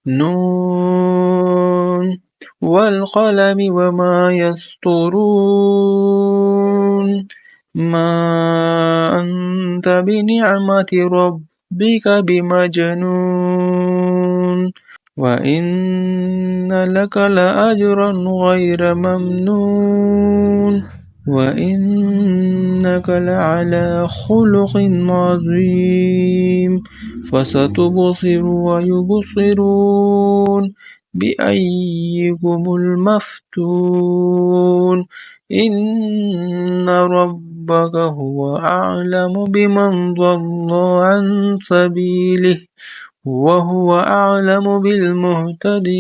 نون والقلم وما يسطرون ما أنت بنعمة ربك بمجنون وإن لك لأجرا غير ممنون وإنك لعلى خلق عظيم فستبصر ويبصرون بأيكم المفتون إن ربك هو أعلم بمن ضل عن سبيله وهو أعلم بالمهتدين